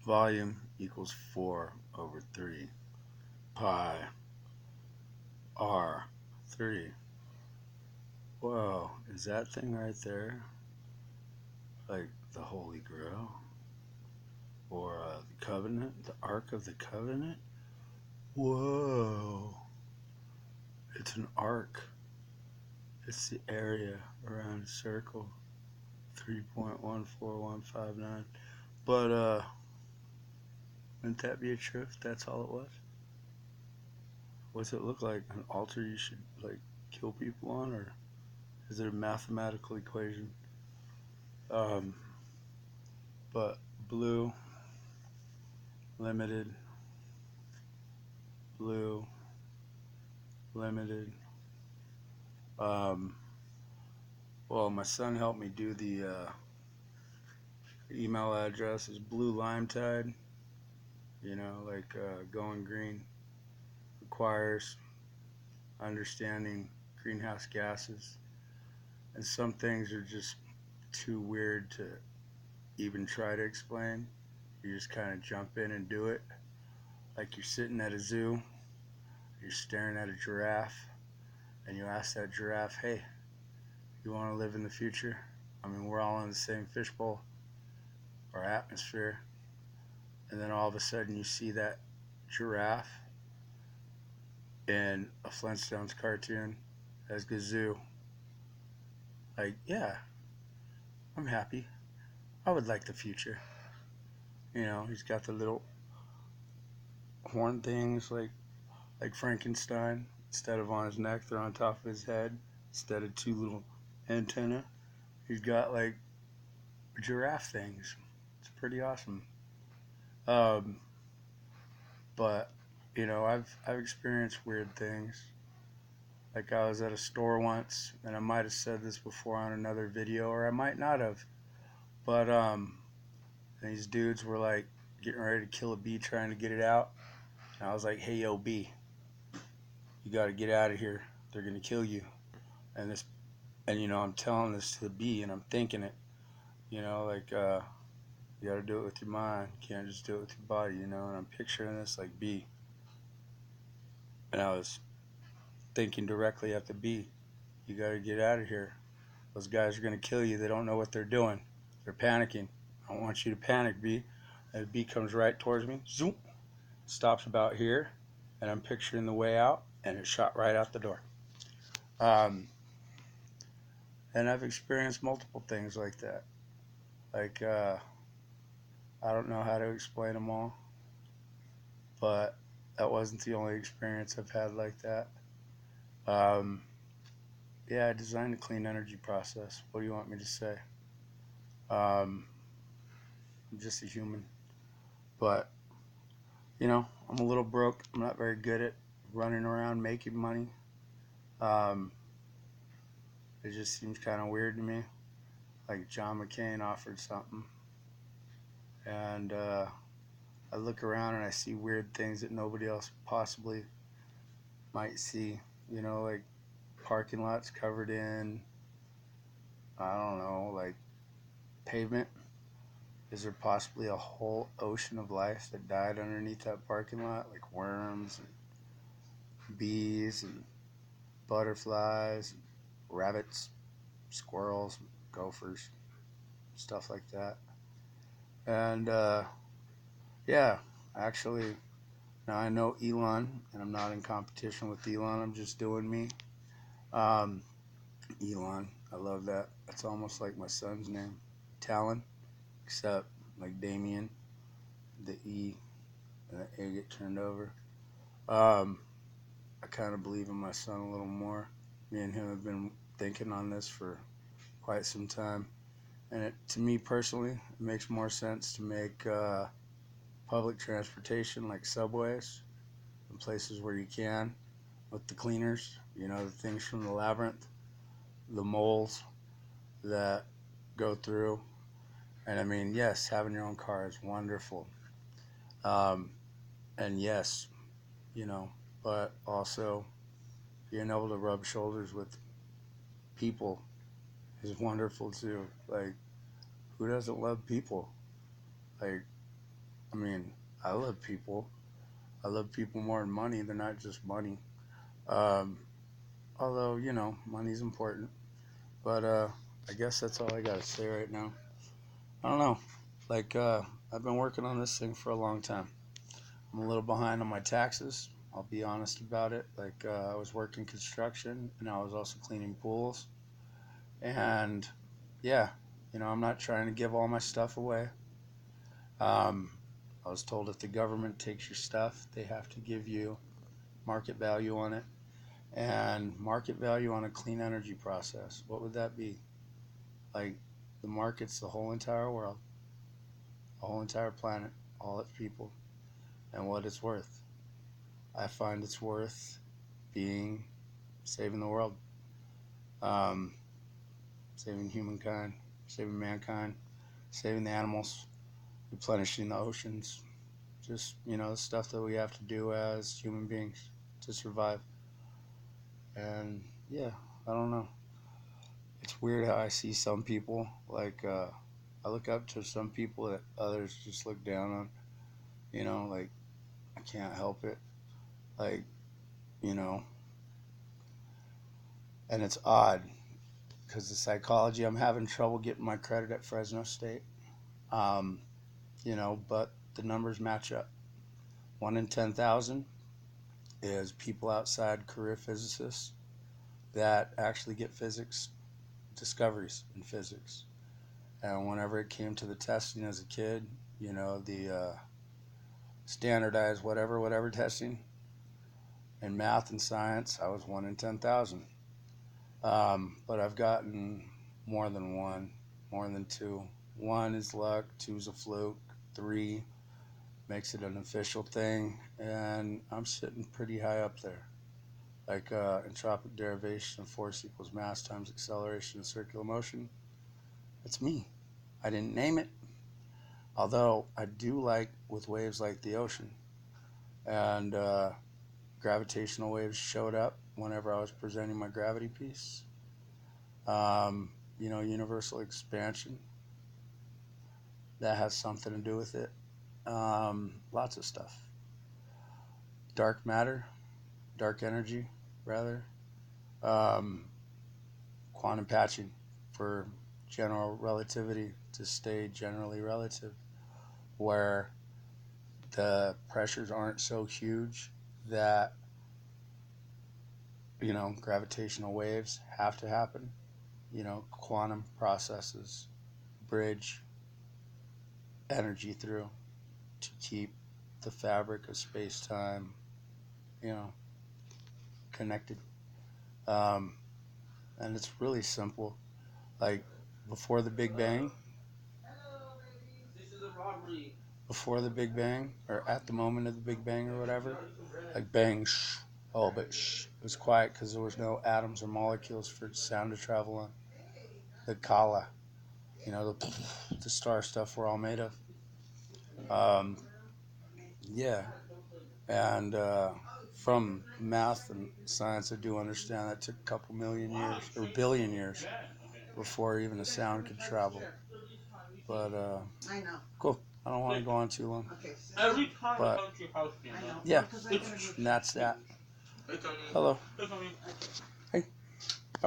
Volume equals 4 over 3 pi r3. Whoa, is that thing right there like the Holy Grail? Or the Covenant? The Ark of the Covenant? Whoa. It's an arc. It's the area around a circle. 3.14159. But, wouldn't that be a trip if that's all it was? What's it look like? An altar you should, like, kill people on? Or is it a mathematical equation? But blue, limited, blue, limited. Well, my son helped me do the email address is blue lime tide. You know, like going green requires understanding greenhouse gases. And some things are just too weird to even try to explain. You just kind of jump in and do it. Like you're sitting at a zoo, you're staring at a giraffe, and you ask that giraffe, hey, you want to live in the future? I mean, we're all in the same fishbowl or atmosphere. And then all of a sudden you see that giraffe in a Flintstones cartoon as Gazoo. Like, yeah, I'm happy. I would like the future. You know, he's got the little horn things like Frankenstein. Instead of on his neck, they're on top of his head. Instead of two little antennae, he's got like giraffe things. It's pretty awesome. But you know, I've experienced weird things. Like I was at a store once, and I might have said this before on another video, or I might not have. But these dudes were like getting ready to kill a bee, trying to get it out. And I was like, "Hey, yo, bee, you got to get out of here. They're gonna kill you." And you know, I'm telling this to the bee, and I'm thinking it. You know, like you got to do it with your mind. You can't just do it with your body. You know, and I'm picturing this like bee, and I was thinking directly at the bee. You got to get out of here. Those guys are gonna kill you. They don't know what they're doing. They're panicking. I don't want you to panic, bee. And the bee comes right towards me. Zoom. Stops about here, and I'm picturing the way out, and it shot right out the door. And I've experienced multiple things like that. Like, I don't know how to explain them all, but that wasn't the only experience I've had like that. Yeah, I designed a clean energy process. What do you want me to say? I'm just a human. But, you know, I'm a little broke. I'm not very good at running around making money. It just seems kind of weird to me. Like John McCain offered something. And I look around and I see weird things that nobody else possibly might see. You know, like parking lots covered in, I don't know, like pavement. Is there possibly a whole ocean of life that died underneath that parking lot? Like worms and bees and butterflies, and rabbits, squirrels, gophers, stuff like that. And yeah, actually, now I know Elon, and I'm not in competition with Elon. I'm just doing me. Elon, I love that. That's almost like my son's name, Talon, except like Damien, the E and the A get turned over. I kind of believe in my son a little more. Me and him have been thinking on this for quite some time. And to me personally, it makes more sense to make public transportation like subways in places where you can, with the cleaners, you know, the things from the labyrinth, the moles that go through. And I mean, yes, having your own car is wonderful. And yes, you know, but also being able to rub shoulders with people is wonderful too. Like who doesn't love people? Like, I mean, I love people. I love people more than money. They're not just money. Um, Although, money's important. But I guess that's all I got to say right now. I don't know. Like, I've been working on this thing for a long time. I'm a little behind on my taxes. I'll be honest about it. Like, I was working construction and I was also cleaning pools. And yeah, I'm not trying to give all my stuff away. Um, I was told if the government takes your stuff, they have to give you market value on it. And market value on a clean energy process, what would that be? Like, the market's the whole entire world, the whole entire planet, all its people, and what it's worth. I find it's worth being saving the world, um, saving humankind, saving mankind, saving the animals, replenishing the oceans, just, the stuff that we have to do as human beings to survive. And yeah, I don't know. It's weird how I see some people, like, I look up to some people that others just look down on, like, I can't help it. Like, you know, and it's odd because the psychology, I'm having trouble getting my credit at Fresno State. Um, but the numbers match up. 1 in 10,000 is people outside career physicists that actually get physics discoveries in physics. And whenever it came to the testing as a kid, the standardized whatever testing in math and science, I was 1 in 10,000. But I've gotten more than one, more than two. One is luck, two is a fluke, three makes it an official thing, and I'm sitting pretty high up there. Like entropic derivation of force equals mass times acceleration in circular motion. It's me. I didn't name it. Although I do like with waves like the ocean. And gravitational waves showed up whenever I was presenting my gravity piece. Universal expansion. That has something to do with it. Lots of stuff. Dark matter, dark energy, rather. Um, Quantum patching for general relativity to stay generally relative, where the pressures aren't so huge that gravitational waves have to happen. Quantum processes bridge energy through to keep the fabric of space-time connected. And it's really simple. Like, before the Big Bang, or at the moment of the Big Bang or whatever, like bang, shh. Oh, but shh, it was quiet because there was no atoms or molecules for sound to travel on. The kala, the star stuff we're all made of. Um, yeah, and from math and science, I do understand that took a couple million years or billion years before even a sound could travel. But cool. I don't want to go on too long. But yeah, and that's that. Hello.